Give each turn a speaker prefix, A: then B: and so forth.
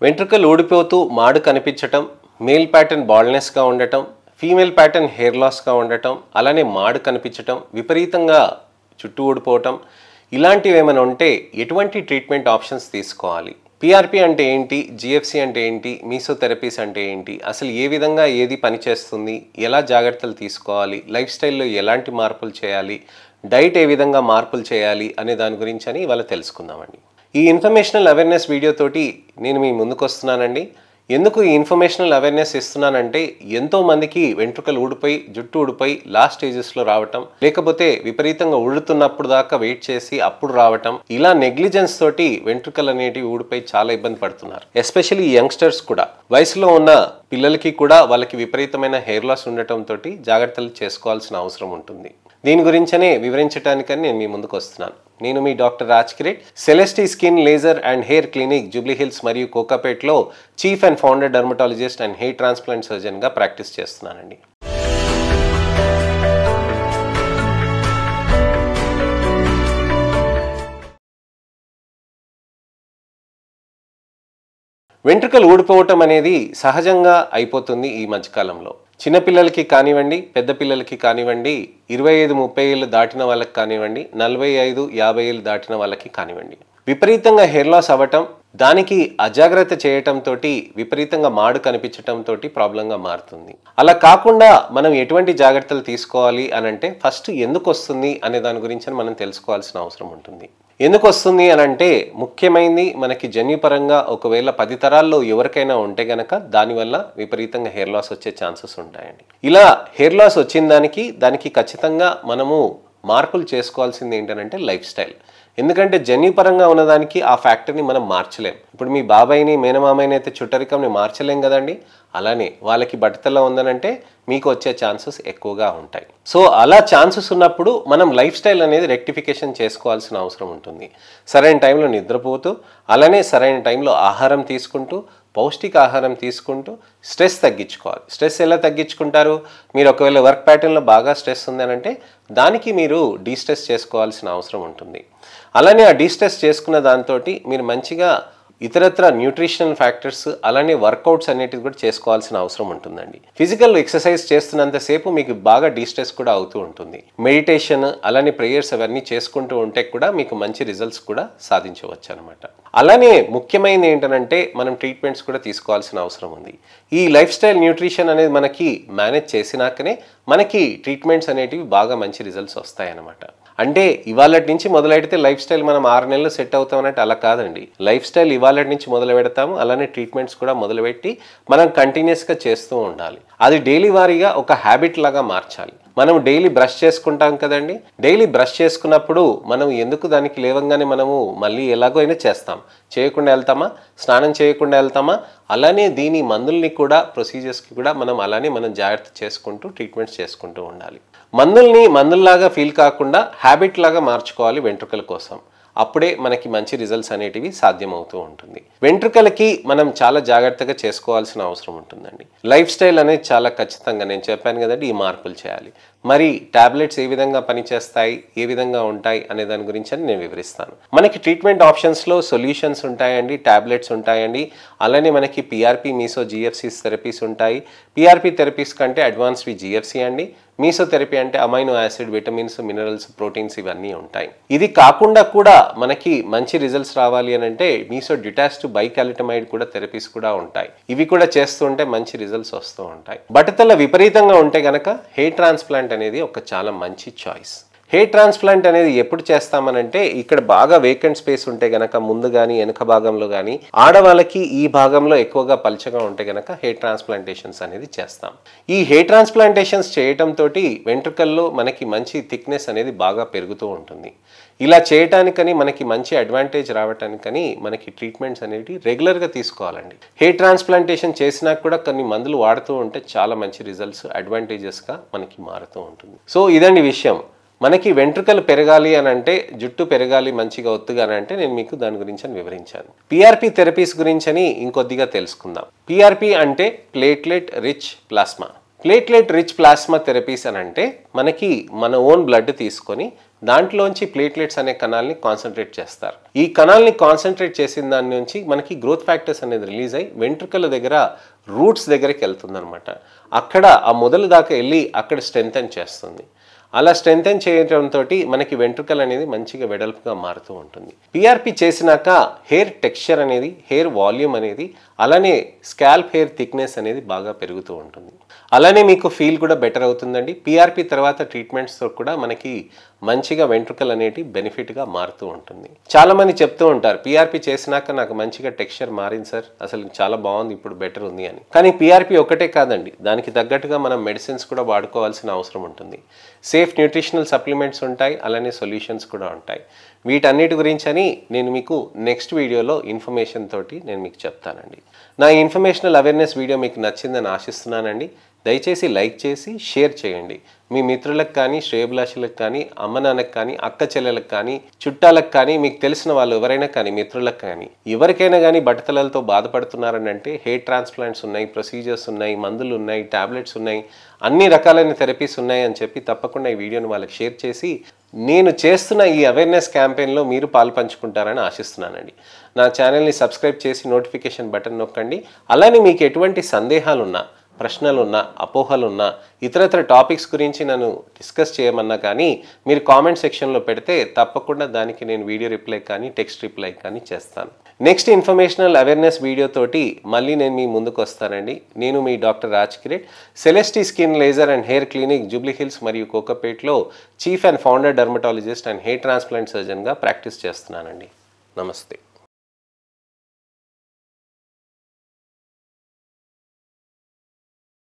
A: వెంట్రుకలు ఊడిపోతూ మాడు కనిపించటం, మేల్ ప్యాటర్న్ బాల్డ్నెస్గా ఉండటం, ఫీమేల్ ప్యాటర్న్ హెయిర్ లాస్గా ఉండటం, అలానే మాడు కనిపించటం, విపరీతంగా చుట్టూ ఊడిపోవటం, ఇలాంటివి ఏమైనా ఉంటే ఎటువంటి ట్రీట్మెంట్ ఆప్షన్స్ తీసుకోవాలి? పిఆర్పి అంటే ఏంటి, జిఎఫ్సి అంటే ఏంటి, మీసోథెరపీస్ అంటే ఏంటి, అసలు ఏ విధంగా ఏది పనిచేస్తుంది, ఎలా జాగ్రత్తలు తీసుకోవాలి, లైఫ్ స్టైల్లో ఎలాంటి మార్పులు చేయాలి, డైట్ ఏ విధంగా మార్పులు చేయాలి అనే దాని గురించి అని ఇవాళ తెలుసుకుందామండి. ఈ ఇన్ఫర్మేషనల్ అవేర్నెస్ వీడియో తోటి నేను మీ ముందుకు వస్తున్నానండి. ఎందుకు ఈ ఇన్ఫర్మేషనల్ అవేర్నెస్ ఇస్తున్నానంటే, ఎంతో మందికి వెంట్రుకలు ఊడిపోయి, జుట్టు ఊడిపోయి లాస్ట్ స్టేజెస్లో రావటం, లేకపోతే విపరీతంగా ఊడుతున్నప్పుడు దాకా వెయిట్ చేసి అప్పుడు రావటం, ఇలా నెగ్లిజెన్స్ తోటి వెంట్రుకలు అనేటివి ఊడిపోయి చాలా ఇబ్బంది పడుతున్నారు. ఎస్పెషల్లీ యంగ్స్టర్స్ కూడా, వయసులో ఉన్న పిల్లలకి కూడా వాళ్ళకి విపరీతమైన హెయిర్ లాస్ ఉండటం తోటి జాగ్రత్తలు చేసుకోవాల్సిన అవసరం ఉంటుంది. దీని గురించనే వివరించడానికని నేను మీ ముందుకు వస్తున్నాను. నేను మీ doctor Raj Kireet, Celestee skin, laser and hair clinic, Jubilee Hills మరియు కోకాపేట్లో chief and founder dermatologist and hair transplant సర్జన్గా ప్రాక్టీస్ చేస్తున్నానండి. వెంట్రుకలు ఊడిపోవటం అనేది సహజంగా అయిపోతుంది ఈ మధ్యకాలంలో. చిన్నపిల్లలకి కానివ్వండి, పెద్ద పిల్లలకి కానివ్వండి, 25-30 ఏళ్ళు దాటిన వాళ్ళకి కానివ్వండి, 45-50 ఏళ్ళు దాటిన వాళ్ళకి కానివ్వండి, విపరీతంగా హెయిర్ లాస్ అవ్వటం, దానికి అజాగ్రత్త చేయటంతో విపరీతంగా మాడు కనిపించటంతో ప్రాబ్లంగా మారుతుంది. అలా కాకుండా మనం ఎటువంటి జాగ్రత్తలు తీసుకోవాలి అని అంటే, ఫస్ట్ ఎందుకు వస్తుంది అనే దాని గురించి మనం తెలుసుకోవాల్సిన అవసరం ఉంటుంది. ఎందుకు వస్తుంది అని అంటే, ముఖ్యమైనది మనకి జన్యుపరంగా ఒకవేళ 10 తరాల్లో ఎవరికైనా ఉంటే గనక దానివల్ల విపరీతంగా హెయిర్ లాస్ వచ్చే ఛాన్సెస్ ఉంటాయండి. ఇలా హెయిర్ లాస్ వచ్చిన దానికి ఖచ్చితంగా మనము మార్పులు చేసుకోవాల్సింది ఏంటంటే లైఫ్ స్టైల్. ఎందుకంటే జన్యుపరంగా ఉన్నదానికి ఆ ఫ్యాక్టర్ని మనం మార్చలేం. ఇప్పుడు మీ బాబాయిని, మేనమామని అయితే చుట్టరికంని మార్చలేం కదండి. అలానే వాళ్ళకి బట్టతల ఉందనంటే మీకు వచ్చే ఛాన్సెస్ ఎక్కువగా ఉంటాయి. సో అలా ఛాన్సెస్ ఉన్నప్పుడు మనం లైఫ్ స్టైల్ అనేది రెక్టిఫికేషన్ చేసుకోవాల్సిన అవసరం ఉంటుంది. సరైన టైంలో నిద్రపోతూ, అలానే సరైన టైంలో ఆహారం తీసుకుంటూ, పౌష్టిక ఆహారం తీసుకుంటూ స్ట్రెస్ తగ్గించుకోవాలి. స్ట్రెస్ ఎలా తగ్గించుకుంటారు? మీరు ఒకవేళ వర్క్ ప్యాటర్న్లో బాగా స్ట్రెస్ ఉందనంటే దానికి మీరు డీస్ట్రెస్ చేసుకోవాల్సిన అవసరం ఉంటుంది. అలానే ఆ డీస్ట్రెస్ చేసుకున్న దాంతో మీరు మంచిగా ఇతరత్ర న్యూట్రిషనల్ ఫ్యాక్టర్స్, అలానే వర్కౌట్స్ అనేటివి కూడా చేసుకోవాల్సిన అవసరం ఉంటుందండి. ఫిజికల్ ఎక్సర్సైజ్ చేస్తున్నంతసేపు మీకు బాగా డీస్ట్రెస్ కూడా అవుతూ ఉంటుంది. మెడిటేషన్, అలానే ప్రేయర్స్ అవన్నీ చేసుకుంటూ ఉంటే కూడా మీకు మంచి రిజల్ట్స్ కూడా సాధించవచ్చు అనమాట. అలానే ముఖ్యమైనది ఏంటంటే మనం ట్రీట్మెంట్స్ కూడా తీసుకోవాల్సిన అవసరం ఉంది. ఈ లైఫ్ స్టైల్ న్యూట్రిషన్ అనేది మనకి మేనేజ్ చేసినాకనే మనకి ట్రీట్మెంట్స్ అనేటివి బాగా మంచి రిజల్ట్స్ వస్తాయన్నమాట. అంటే ఇవాళ నుంచి మొదలెడితే లైఫ్ స్టైల్ మనం 6 నెలలు సెట్ అవుతామన్నట్టు అలా కాదండి. లైఫ్ స్టైల్ ఇవాళ నుంచి మొదలు పెడతాము, అలానే ట్రీట్మెంట్స్ కూడా మొదలుపెట్టి మనం కంటిన్యూస్గా చేస్తూ ఉండాలి. అది డైలీ వారీగా ఒక హ్యాబిట్ లాగా మార్చాలి. మనం డైలీ బ్రష్ చేసుకుంటాం కదండి. డైలీ బ్రష్ చేసుకున్నప్పుడు మనం ఎందుకు దానికి లేవంగానే మనము మళ్ళీ ఎలాగో అయినా చేస్తాం, చేయకుండా వెళ్తామా, స్నానం చేయకుండా వెళ్తామా? అలానే దీని మందుల్ని కూడా, ప్రొసీజర్స్కి కూడా మనం అలానే మనం జాగ్రత్త చేసుకుంటూ ట్రీట్మెంట్స్ చేసుకుంటూ ఉండాలి. మందుల్ని మందుల్లాగా ఫీల్ కాకుండా హ్యాబిట్ లాగా మార్చుకోవాలి వెంట్రుకల కోసం. అప్పుడే మనకి మంచి రిజల్ట్స్ అనేటివి సాధ్యమవుతూ ఉంటుంది. వెంట్రుకలకి మనం చాలా జాగ్రత్తగా చేసుకోవాల్సిన అవసరం ఉంటుందండి. లైఫ్ స్టైల్ అనేది చాలా ఖచ్చితంగా, నేను చెప్పాను కదండి, ఈ మార్పులు చేయాలి. మరి టాబ్లెట్స్ ఏ విధంగా పనిచేస్తాయి, ఏ విధంగా ఉంటాయి అనే దాని గురించి అని నేను వివరిస్తాను. మనకి ట్రీట్మెంట్ ఆప్షన్స్లో సొల్యూషన్స్ ఉంటాయండి, టాబ్లెట్స్ ఉంటాయండి, అలానే మనకి పిఆర్పి, మీసో, జిఎఫ్సి థెరపీస్ ఉంటాయి. పిఆర్పి థెరపీస్ కంటే అడ్వాన్స్డ్ జిఎఫ్సి అండి. మీసోథెరపీ అంటే amino acid, vitamins, minerals, proteins ఇవన్నీ ఉంటాయి. ఇది కాకుండా కూడా మనకి మంచి రిజల్ట్స్ రావాలి అని అంటే మీసో డిటాచ్డ్ బైకాలిటమైడ్ కూడా థెరపీస్ కూడా ఉంటాయి. ఇవి కూడా చేస్తుంటే మంచి రిజల్ట్స్ వస్తూ ఉంటాయి. బట్టతల విపరీతంగా ఉంటే గనక హెయిర్ ట్రాన్స్ప్లాంట్ అనేది ఒక చాలా మంచి చాయిస్. హెయిర్ ట్రాన్స్ప్లాంట్ అనేది ఎప్పుడు చేస్తామనంటే, ఇక్కడ బాగా వేకెంట్ స్పేస్ ఉంటే గనక ముందు కానీ వెనక భాగంలో కానీ, ఆడవాళ్ళకి ఈ భాగంలో ఎక్కువగా పల్చగా ఉంటే గనక హెయిర్ ట్రాన్స్ప్లాంటేషన్స్ అనేది చేస్తాం. ఈ హెయిర్ ట్రాన్స్ప్లాంటేషన్స్ చేయటంతో వెంట్రుకల్లో మనకి మంచి థిక్నెస్ అనేది బాగా పెరుగుతూ ఉంటుంది. ఇలా చేయటానికని మనకి మంచి అడ్వాంటేజ్ రావటానికని మనకి ట్రీట్మెంట్స్ అనేవి రెగ్యులర్గా తీసుకోవాలండి. హెయిర్ ట్రాన్స్ప్లాంటేషన్ చేసినా కూడా కొన్ని మందులు వాడుతూ ఉంటే చాలా మంచి రిజల్ట్స్, అడ్వాంటేజెస్గా మనకి మారుతూ ఉంటుంది. సో ఇదండి విషయం. మనకి వెంట్రుకలు పెరగాలి అని అంటే, జుట్టు పెరగాలి మంచిగా ఒత్తుగా అని అంటే నేను మీకు దాని గురించి అని వివరించాను. పిఆర్పి థెరపీస్ గురించి అని ఇంకొద్దిగా తెలుసుకుందాం. పిఆర్పి అంటే platelet rich plasma. Platelet rich plasma therapies అని అంటే మనకి మన ఓన్ బ్లడ్ తీసుకొని దాంట్లోంచి ప్లేట్లెట్స్ అనే కణాలని కాన్సన్ట్రేట్ చేస్తారు. ఈ కణాలని కాన్సన్ట్రేట్ చేసిన దాని నుంచి మనకి గ్రోత్ ఫ్యాక్టర్స్ అనేది రిలీజ్ అయ్యి వెంట్రుకల దగ్గర రూట్స్ దగ్గరికి వెళ్తుందనమాట. అక్కడ ఆ మొదలు దాకా వెళ్ళి అక్కడ స్ట్రెంథెన్ చేస్తుంది. అలా స్ట్రెంథెన్ చేయడంతో మనకి వెంట్రుకలు అనేది మంచిగా వెడల్పుగా మారుతూ ఉంటుంది. పిఆర్పి చేసినాక హెయిర్ టెక్స్చర్ అనేది, హెయిర్ వాల్యూమ్ అనేది, అలానే స్కాల్ప్ హెయిర్ థిక్నెస్ అనేది బాగా పెరుగుతూ ఉంటుంది. అలానే మీకు ఫీల్ కూడా బెటర్ అవుతుందండి. పిఆర్పి తర్వాత ట్రీట్మెంట్స్తో కూడా మనకి మంచిగా వెంట్రుకలు అనేటి బెనిఫిట్గా మారుతూ ఉంటుంది. చాలామంది చెప్తూ ఉంటారు పిఆర్పి చేసినాక నాకు మంచిగా టెక్స్చర్ మారింది సార్, అసలు చాలా బాగుంది, ఇప్పుడు బెటర్ ఉంది అని. కానీ పిఆర్పి ఒకటే కాదండి, దానికి తగ్గట్టుగా మనం మెడిసిన్స్ కూడా వాడుకోవాల్సిన అవసరం ఉంటుంది. సేఫ్ న్యూట్రిషనల్ సప్లిమెంట్స్ ఉంటాయి, అలానే సొల్యూషన్స్ కూడా ఉంటాయి. వీటన్నిటి గురించి అని నేను మీకు నెక్స్ట్ వీడియోలో ఇన్ఫర్మేషన్ తోటి నేను మీకు చెప్తానండి. నా ఇన్ఫర్మేషనల్ అవేర్నెస్ వీడియో మీకు నచ్చిందని ఆశిస్తున్నానండి. దయచేసి లైక్ చేసి షేర్ చేయండి. మీ మిత్రులకు కానీ, శ్రేయభిలాషులకు కానీ, అమ్మ నాన్నకు కానీ, అక్క చెల్లెలకు కానీ, చుట్టాలకు కానీ, మీకు తెలిసిన వాళ్ళు ఎవరైనా కానీ, మిత్రులకు కానీ, ఎవరికైనా కానీ బట్టతలలతో బాధపడుతున్నారని అంటే హెయిర్ ట్రాన్స్ప్లాంట్స్ ఉన్నాయి, ప్రొసీజర్స్ ఉన్నాయి, మందులు ఉన్నాయి, టాబ్లెట్స్ ఉన్నాయి, అన్ని రకాలైన థెరపీస్ ఉన్నాయి అని చెప్పి తప్పకుండా ఈ వీడియోని వాళ్ళకి షేర్ చేసి నేను చేస్తున్న ఈ అవేర్నెస్ క్యాంపెయిన్లో మీరు పాల్పంచుకుంటారని ఆశిస్తున్నానండి. నా ఛానల్ని సబ్స్క్రైబ్ చేసి నోటిఫికేషన్ బటన్ నొక్కండి. అలానే మీకు ఎటువంటి సందేహాలున్నా, ప్రశ్నలున్నా, అపోహలున్నా, ఇతరత్ర టాపిక్స్ గురించి నన్ను డిస్కస్ చేయమన్నా కానీ మీరు కామెంట్ సెక్షన్లో పెడితే తప్పకుండా దానికి నేను వీడియో రిప్లై కానీ, టెక్స్ట్ రిప్లై కానీ చేస్తాను. నెక్స్ట్ ఇన్ఫర్మేషనల్ అవేర్నెస్ వీడియో తోటి మళ్ళీ నేను మీ ముందుకు వస్తానండి. నేను మీ doctor Raj Kireet, Celestee skin laser and hair clinic, Jubilee Hills మరియు కోకాపేట్లో chief and founder dermatologist and hair transplant సర్జన్గా ప్రాక్టీస్ చేస్తున్నానండి. నమస్తే.